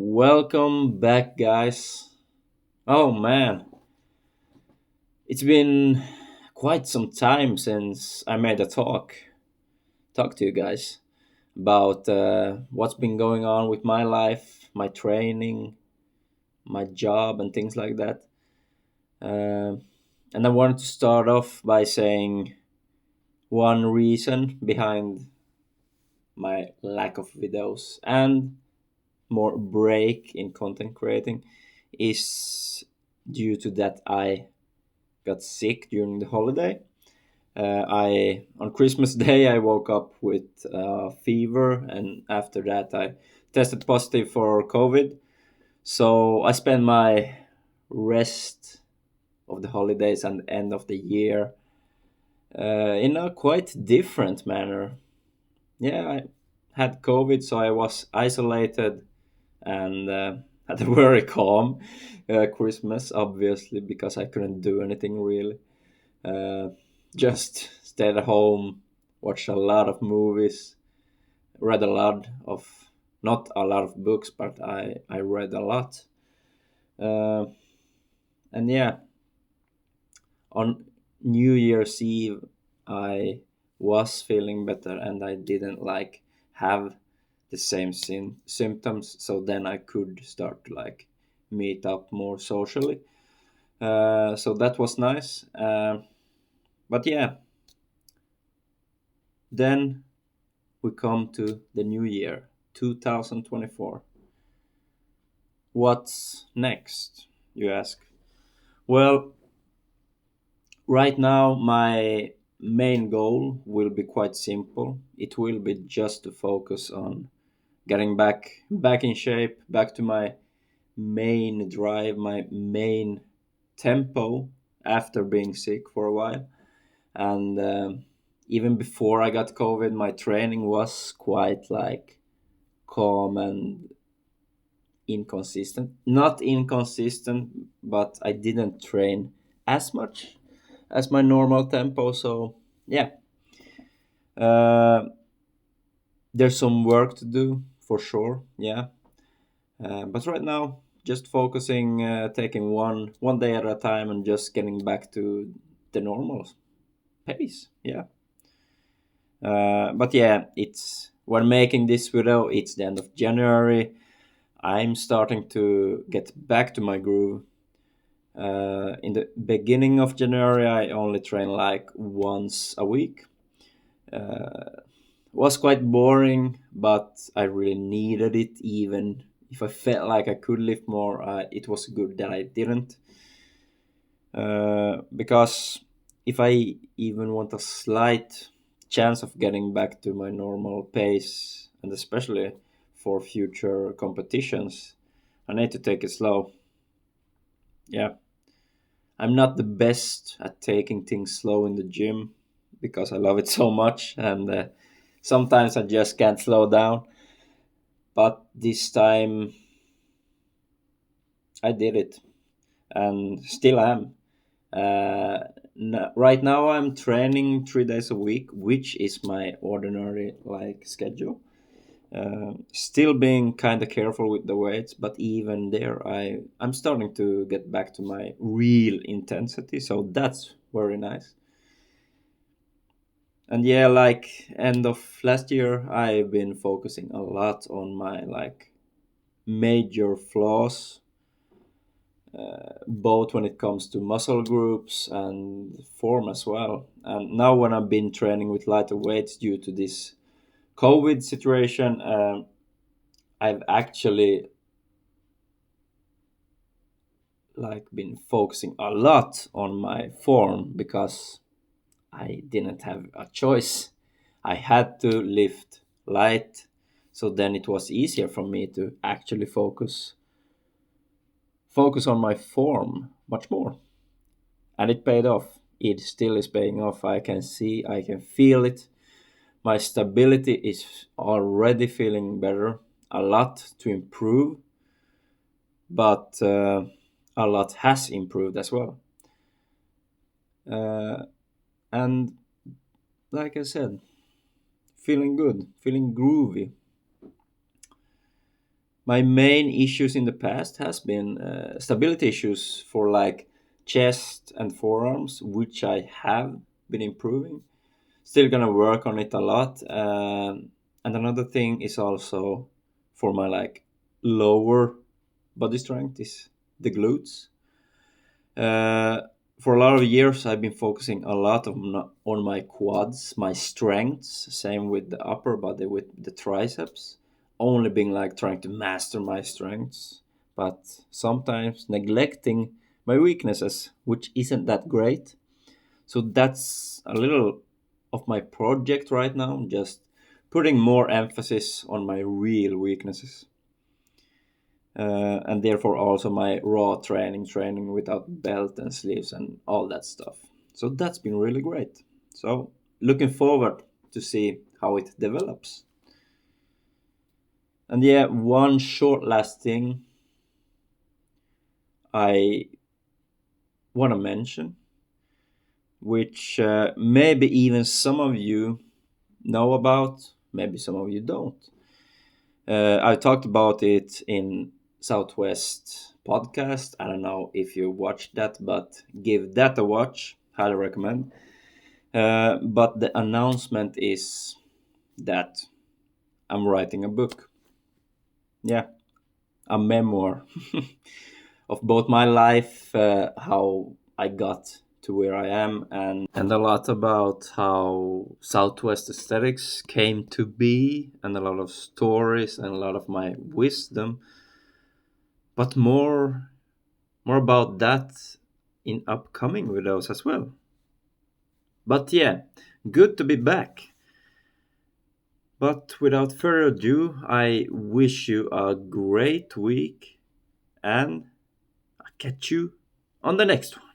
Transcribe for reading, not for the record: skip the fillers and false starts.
Welcome back, guys. Oh man, it's been quite some time since I made a talk to you guys about what's been going on with my life, my training, my job, and things like that. Um and I wanted to start off by saying one reason behind my lack of videos and more break in content creating is due to that I got sick during the holiday. I on Christmas Day I woke up with fever, and after that I tested positive for COVID. So I spent my rest of the holidays and end of the year in a quite different manner. Yeah, I had COVID, so I was isolated and had a very calm Christmas, obviously, because I couldn't do anything really. Uh, just stayed at home, watched a lot of movies, read a lot of, not a lot of books, but I read a lot. Uh, and yeah, on New Year's Eve, I was feeling better and I didn't like have the same symptoms. So then I could start to like meet up more socially. So that was nice. But yeah, then we come to the new year, 2024. What's next, you ask? Well, right now, my main goal will be quite simple. It will be just to focus on getting back in shape, back to my main drive, my main tempo after being sick for a while. And even before I got COVID, my training was quite like calm and inconsistent. Not inconsistent, but I didn't train as much as my normal tempo. So yeah, uh, there's some work to do for sure. Yeah, but right now, just focusing, taking one day at a time, and just getting back to the normal pace. Yeah. But yeah, it's when making this video, it's the end of January. I'm starting to get back to my groove. In the beginning of January, I only train like once a week. Was quite boring, but I really needed it. Even if I felt like I could lift more, it was good that I didn't. Because if I even want a slight chance of getting back to my normal pace, and especially for future competitions, I need to take it slow. Yeah, I'm not the best at taking things slow in the gym because I love it so much, and sometimes I just can't slow down. But this time I did it, and still am. Right now I'm training 3 days a week, which is my ordinary like schedule. Still being kind of careful with the weights, but even there, I'm starting to get back to my real intensity. So that's very nice. And yeah, like end of last year, I've been focusing a lot on my like major flaws, both when it comes to muscle groups and form as well. And now when I've been training with lighter weights due to this COVID situation, I've actually like been focusing a lot on my form because I didn't have a choice. I had to lift light, so then it was easier for me to actually focus on my form much more. And it paid off. It still is paying off. I can see, I can feel it. My stability is already feeling better. A lot to improve, but a lot has improved as well. Uh, and like I said, feeling good, feeling groovy. My main issues in the past has been stability issues for like chest and forearms, which I have been improving. Still gonna work on it a lot. And another thing is also for my like lower body strength is the glutes. Uh, for a lot of years, I've been focusing a lot on my quads, my strengths. Same with the upper body, with the triceps. Only being like trying to master my strengths, but sometimes neglecting my weaknesses, which isn't that great. So that's a little of my project right now, just putting more emphasis on my real weaknesses. And therefore also my raw training without belt and sleeves and all that stuff. So that's been really great. So looking forward to see how it develops. And yeah, one short last thing I want to mention, which maybe even some of you know about, maybe some of you don't. I talked about it in Southwest podcast. I don't know if you watched that, but give that a watch. Highly recommend. But the announcement is that I'm writing a book. Yeah, a memoir of both my life, how I got to where I am, and a lot about how Southwest Aesthetics came to be, and a lot of stories and a lot of my wisdom. But more about that in upcoming videos as well. But yeah, good to be back. But without further ado, I wish you a great week and I'll catch you on the next one.